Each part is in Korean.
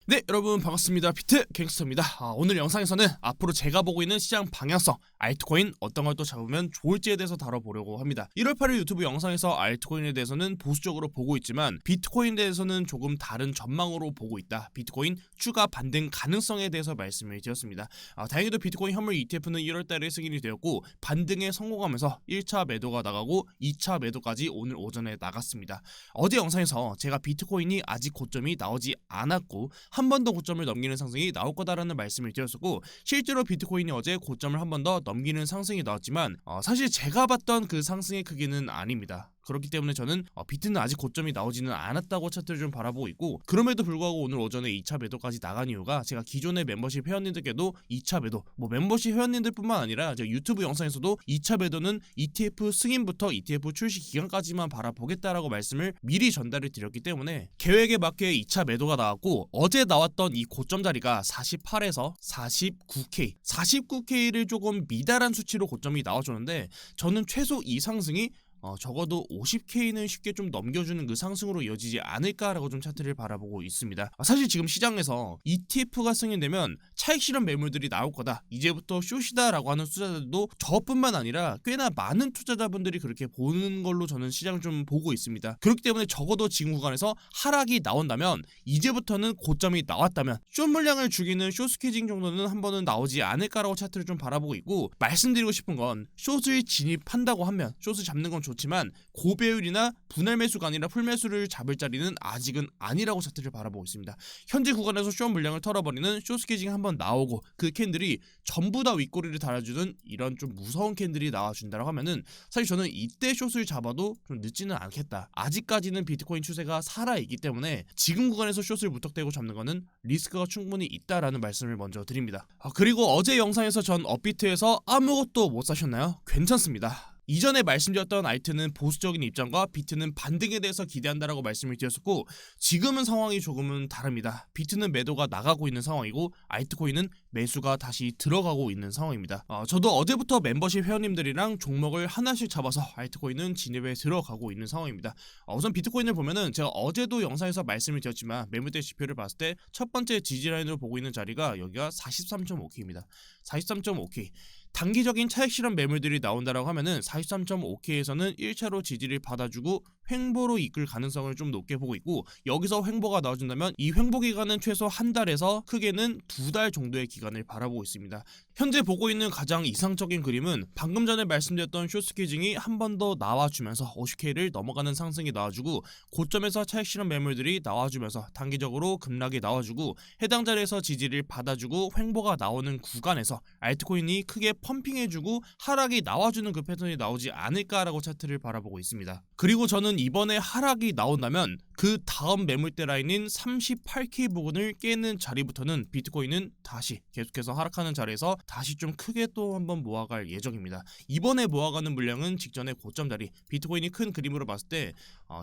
네, 여러분 반갑습니다. 비트 갱스터입니다. 오늘 영상에서는 앞으로 제가 보고 있는 시장 방향성, 알트코인 어떤 걸 또 잡으면 좋을지에 대해서 다뤄보려고 합니다. 1월 8일 유튜브 영상에서 알트코인에 대해서는 보수적으로 보고 있지만 비트코인에 대해서는 조금 다른 전망으로 보고 있다. 비트코인 추가 반등 가능성에 대해서 말씀을 드렸습니다. 다행히도 비트코인 현물 ETF는 1월 달에 승인이 되었고 반등에 성공하면서 1차 매도가 나가고 2차 매도까지 오늘 오전에 나갔습니다. 어제 영상에서 제가 비트코인이 아직 고점이 나오지 않았고 한 번 더 고점을 넘기는 상승이 나올 거다라는 말씀을 드렸었고, 실제로 비트코인이 어제 고점을 한 번 더 넘기는 상승이 나왔지만 사실 제가 봤던 그 상승의 크기는 아닙니다. 그렇기 때문에 저는 비트는 아직 고점이 나오지는 않았다고 차트를 좀 바라보고 있고, 그럼에도 불구하고 오늘 오전에 2차 매도까지 나간 이유가 제가 기존의 멤버십 회원님들께도 2차 매도, 멤버십 회원님들 뿐만 아니라 제가 유튜브 영상에서도 2차 매도는 ETF 승인부터 ETF 출시 기간까지만 바라보겠다라고 말씀을 미리 전달을 드렸기 때문에 계획에 맞게 2차 매도가 나왔고, 어제 나왔던 이 고점 자리가 48에서 49K, 49K를 조금 미달한 수치로 고점이 나와줬는데, 저는 최소 이 상승이 적어도 50K는 쉽게 좀 넘겨주는 그 상승으로 이어지지 않을까라고 좀 차트를 바라보고 있습니다. 사실 지금 시장에서 ETF가 승인되면 차익 실현 매물들이 나올 거다, 이제부터 숏이다라고 하는 투자자들도 저뿐만 아니라 꽤나 많은 투자자분들이 그렇게 보는 걸로 저는 시장을 좀 보고 있습니다. 그렇기 때문에 적어도 지금 구간에서 하락이 나온다면, 이제부터는 고점이 나왔다면 숏 물량을 죽이는 숏 스퀴징 정도는 한 번은 나오지 않을까라고 차트를 좀 바라보고 있고, 말씀드리고 싶은 건 숏을 진입한다고 하면 숏을 잡는 건 좋지만 고배율이나 분할 매수가 아니라 풀매수를 잡을 자리는 아직은 아니라고 차트를 바라보고 있습니다. 현재 구간에서 숏 물량을 털어버리는 숏 스퀴징 한번 나오고 그 캔들이 전부 다 윗꼬리를 달아주는 이런 좀 무서운 캔들이 나와준다고 하면은, 사실 저는 이때 숏을 잡아도 좀 늦지는 않겠다. 아직까지는 비트코인 추세가 살아있기 때문에 지금 구간에서 숏을 무턱대고 잡는 거는 리스크가 충분히 있다라는 말씀을 먼저 드립니다. 그리고 어제 영상에서 전 업비트에서 아무것도 못 사셨나요? 괜찮습니다. 이전에 말씀드렸던 알트는 보수적인 입장과 비트는 반등에 대해서 기대한다라고 말씀을 드렸었고, 지금은 상황이 조금은 다릅니다. 비트는 매도가 나가고 있는 상황이고 알트코인은 매수가 다시 들어가고 있는 상황입니다. 저도 어제부터 멤버십 회원님들이랑 종목을 하나씩 잡아서 알트코인은 진입에 들어가고 있는 상황입니다. 우선 비트코인을 보면은 제가 어제도 영상에서 말씀을 드렸지만 매물대 지표를 봤을 때 첫 번째 지지라인으로 보고 있는 자리가 여기가 43.5K입니다. 43.5K. 단기적인 차익 실현 매물들이 나온다라고 하면은 43.5K에서는 1차로 지지를 받아주고 횡보로 이끌 가능성을 좀 높게 보고 있고, 여기서 횡보가 나와준다면 이 횡보 기간은 최소 한 달에서 크게는 2달 정도의 기간을 바라보고 있습니다. 현재 보고 있는 가장 이상적인 그림은 방금 전에 말씀드렸던 숏스퀴징이 한 번 더 나와주면서 50K를 넘어가는 상승이 나와주고, 고점에서 차익 실현 매물들이 나와주면서 단기적으로 급락이 나와주고, 해당 자리에서 지지를 받아주고 횡보가 나오는 구간에서 알트코인이 크게 펌핑해주고 하락이 나와주는 그 패턴이 나오지 않을까라고 차트를 바라보고 있습니다. 그리고 저는 이번에 하락이 나온다면 그 다음 매물대 라인인 38K 부근을 깨는 자리부터는 비트코인은 다시 계속해서 하락하는 자리에서 다시 좀 크게 또 한번 모아갈 예정입니다. 이번에 모아가는 물량은 직전의 고점 자리, 비트코인이 큰 그림으로 봤을 때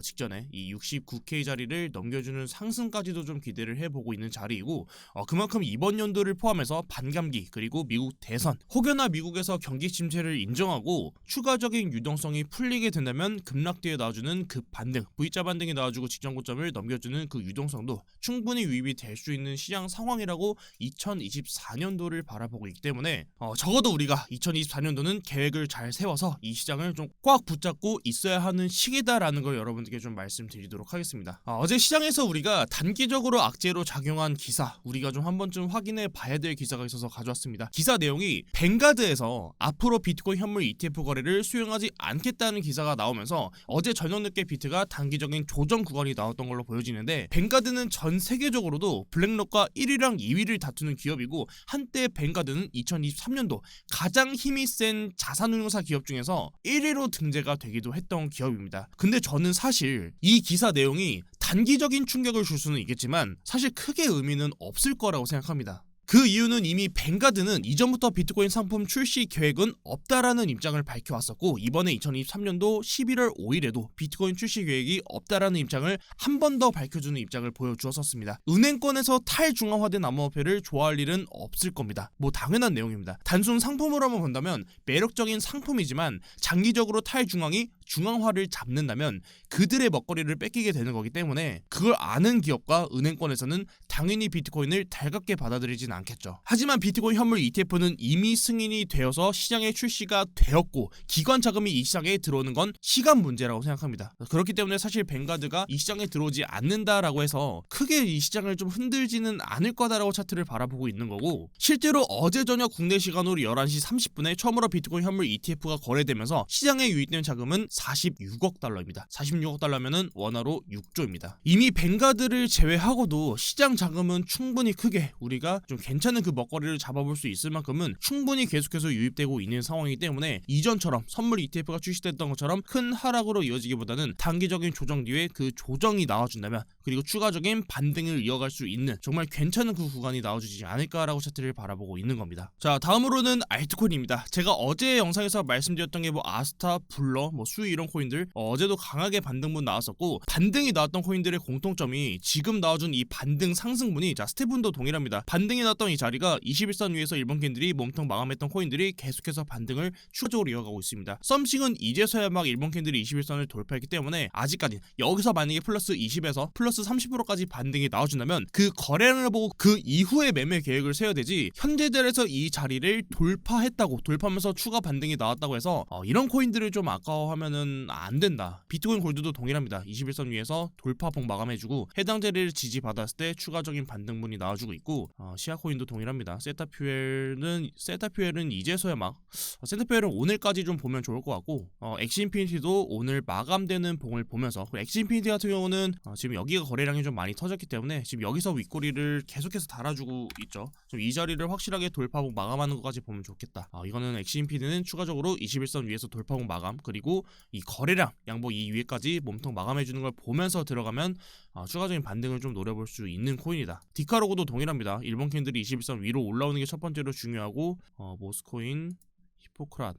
직전에 이 69K 자리를 넘겨주는 상승까지도 좀 기대를 해보고 있는 자리이고, 그만큼 이번 연도를 포함해서 반감기 그리고 미국 대선, 혹여나 미국에서 경기 침체를 인정하고 추가적인 유동성이 풀리게 된다면 급락 뒤에 나와주는 급 반등, V자 반등이 나와주고 직전 고점을 넘겨주는 그 유동성도 충분히 유입이 될 수 있는 시장 상황이라고 2024년도를 바라보고 있기 때문에 적어도 우리가 2024년도는 계획을 잘 세워서 이 시장을 좀 꽉 붙잡고 있어야 하는 시기다라는 걸 여러분들께 좀 말씀드리도록 하겠습니다. 어제 시장에서 우리가 단기적으로 악재로 작용한 기사, 우리가 좀 한 번쯤 확인해 봐야 될 기사가 있어서 가져왔습니다. 기사 내용이 뱅가드에서 앞으로 비트코인 현물 ETF 거래를 수용하지 않겠다는 기사가 나오면서 어제 저녁 늦게 비트가 단기적인 조정 구간이 나왔던 걸로 보여지는데, 뱅가드는 전 세계적으로도 블랙록과 1위랑 2위를 다투는 기업이고, 한때 뱅가드는 2023년도 가장 힘이 센 자산운용사 기업 중에서 1위로 등재가 되기도 했던 기업입니다. 근데 저는 사실 이 기사 내용이 단기적인 충격을 줄 수는 있겠지만 사실 크게 의미는 없을 거라고 생각합니다. 그 이유는 이미 뱅가드는 이전부터 비트코인 상품 출시 계획은 없다라는 입장을 밝혀왔었고, 이번에 2023년도 11월 5일에도 비트코인 출시 계획이 없다라는 입장을 한 번 더 밝혀주는 입장을 보여주었었습니다. 은행권에서 탈중앙화된 암호화폐를 좋아할 일은 없을 겁니다. 뭐 당연한 내용입니다. 단순 상품으로만 본다면 매력적인 상품이지만 장기적으로 탈중앙이 중앙화를 잡는다면 그들의 먹거리를 뺏기게 되는 거기 때문에, 그걸 아는 기업과 은행권에서는 당연히 비트코인을 달갑게 받아들이진 않겠죠. 하지만 비트코인 현물 ETF는 이미 승인이 되어서 시장에 출시가 되었고 기관 자금이 이 시장에 들어오는 건 시간 문제라고 생각합니다. 그렇기 때문에 사실 뱅가드가 이 시장에 들어오지 않는다라고 해서 크게 이 시장을 좀 흔들지는 않을 거다라고 차트를 바라보고 있는 거고, 실제로 어제 저녁 국내 시간으로 11시 30분에 처음으로 비트코인 현물 ETF가 거래되면서 시장에 유입된 자금은 46억 달러입니다. 46억 달러면은 원화로 6조입니다. 이미 뱅가드를 제외하고도 시장 자금은 충분히 크게 우리가 좀 괜찮은 그 먹거리를 잡아볼 수 있을 만큼은 충분히 계속해서 유입되고 있는 상황이기 때문에 이전처럼 선물 ETF가 출시됐던 것처럼 큰 하락으로 이어지기보다는 단기적인 조정 뒤에 그 조정이 나와준다면, 그리고 추가적인 반등을 이어갈 수 있는 정말 괜찮은 그 구간이 나와주지 않을까라고 차트를 바라보고 있는 겁니다. 자, 다음으로는 알트코인입니다. 제가 어제 영상에서 말씀드렸던 게 뭐 아스타, 블러, 뭐 수이 이런 코인들 어제도 강하게 반등분 나왔었고, 반등이 나왔던 코인들의 공통점이 지금 나와준 이 반등 상승분이, 자 스텝분도 동일합니다. 반등이 나왔던 이 자리가 21선 위에서 일본 캔들이 몸통 마감했던 코인들이 계속해서 반등을 추가적으로 이어가고 있습니다. 썸씽은 이제서야 막 일본 캔들이 21선을 돌파했기 때문에 아직까지 여기서 만약에 플러스 20에서 플러스 30%까지 반등이 나와준다면 그 거래량을 보고 그 이후에 매매 계획을 세워야 되지, 현재 자리에서 이 자리를 돌파하면서 추가 반등이 나왔다고 해서 이런 코인들을 좀 아까워하면은 안 된다. 비트코인 골드도 동일합니다. 21선 위에서 돌파폭 마감해주고 해당 자리를 지지받았을 때 추가적인 반등분이 나와주고 있고, 시아코인도 동일합니다. 세타퓨엘은 이제서야 세타퓨엘은 오늘까지 좀 보면 좋을 것 같고, 엑시인피니티도 오늘 마감되는 봉을 보면서, 엑시인피니티 같은 경우는 지금 여기가 거래량이 좀 많이 터졌기 때문에 지금 여기서 윗꼬리를 계속해서 달아주고 있죠. 좀 이 자리를 확실하게 돌파봉 마감하는 것까지 보면 좋겠다. 이거는 엑시인피니는 추가적으로 21선 위에서 돌파봉 마감, 그리고 이 거래량 양보 이 위에까지 몸통 마감해주는 걸 보면서 들어가면 추가적인 반등을 좀 노려볼 수 있는 코인이다. 디카로고도 동일합니다. 일본 캔들이 21선 위로 올라오는 게 첫 번째로 중요하고, 모스코인, 히포크랏,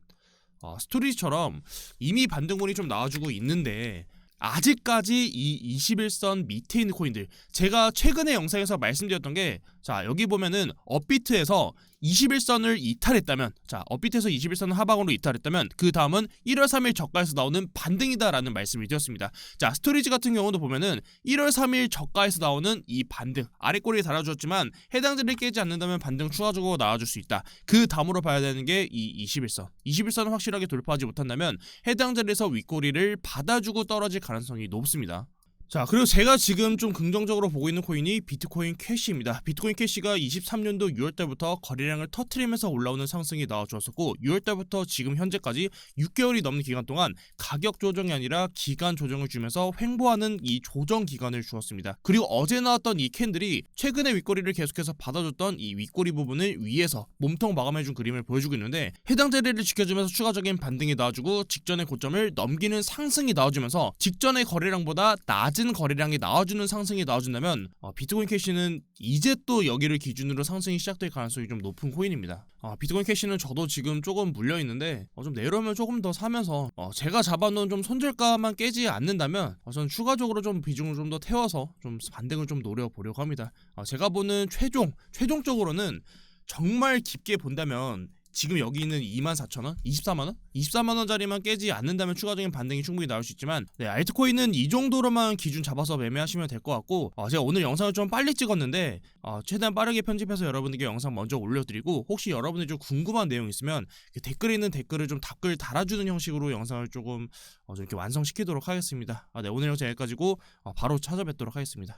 스토리지처럼 이미 반등분이 좀 나와주고 있는데 아직까지 이 21선 밑에 있는 코인들, 제가 최근에 영상에서 말씀드렸던 게, 자 여기 보면은 업비트에서 21선을 이탈했다면, 자 업비트에서 21선을 하방으로 이탈했다면 그 다음은 1월 3일 저가에서 나오는 반등이다 라는 말씀을 드렸습니다. 자 스토리지 같은 경우도 보면은 1월 3일 저가에서 나오는 이 반등, 아래 꼬리에 달아주었지만 해당 자리를 깨지 않는다면 반등 추가적으로 나와줄 수 있다. 그 다음으로 봐야 되는 게 이 21선을 확실하게 돌파하지 못한다면 해당 자리에서 윗꼬리를 받아주고 떨어질 가능성이 높습니다. 자, 그리고 제가 지금 좀 긍정적으로 보고 있는 코인이 비트코인 캐시입니다. 비트코인 캐시가 23년도 6월달부터 거래량을 터트리면서 올라오는 상승이 나와주었었고, 6월달부터 지금 현재까지 6개월이 넘는 기간 동안 가격 조정이 아니라 기간 조정을 주면서 횡보하는 이 조정 기간을 주었습니다. 그리고 어제 나왔던 이 캔들이 최근에 윗꼬리를 계속해서 받아줬던 이 윗꼬리 부분을 위에서 몸통 마감해준 그림을 보여주고 있는데, 해당 자리를 지켜주면서 추가적인 반등이 나와주고 직전의 고점을 넘기는 상승이 나와주면서 직전의 거래량보다 낮은 거래량이 나와주는 상승이 나와준다면 비트코인 캐시는 이제 또 여기를 기준으로 상승이 시작될 가능성이 좀 높은 코인입니다. 비트코인 캐시는 저도 지금 조금 물려있는데 좀 내려오면 조금 더 사면서 제가 잡아놓은 좀 손절가만 깨지 않는다면 저는 추가적으로 좀 비중을 좀 더 태워서 좀 반등을 좀 노려보려고 합니다. 제가 보는 최종적으로는 정말 깊게 본다면 지금 여기 있는 24,000원? 24만원? 24만원짜리만 깨지 않는다면 추가적인 반등이 충분히 나올 수 있지만, 알트코인은 이 정도로만 기준 잡아서 매매하시면 될 것 같고, 제가 오늘 영상을 좀 빨리 찍었는데 최대한 빠르게 편집해서 여러분들께 영상 먼저 올려드리고, 혹시 여러분들이 좀 궁금한 내용 있으면 댓글에 있는 댓글을 좀 답글 달아주는 형식으로 영상을 조금 이렇게 완성시키도록 하겠습니다. 오늘 영상 여기까지고 바로 찾아뵙도록 하겠습니다.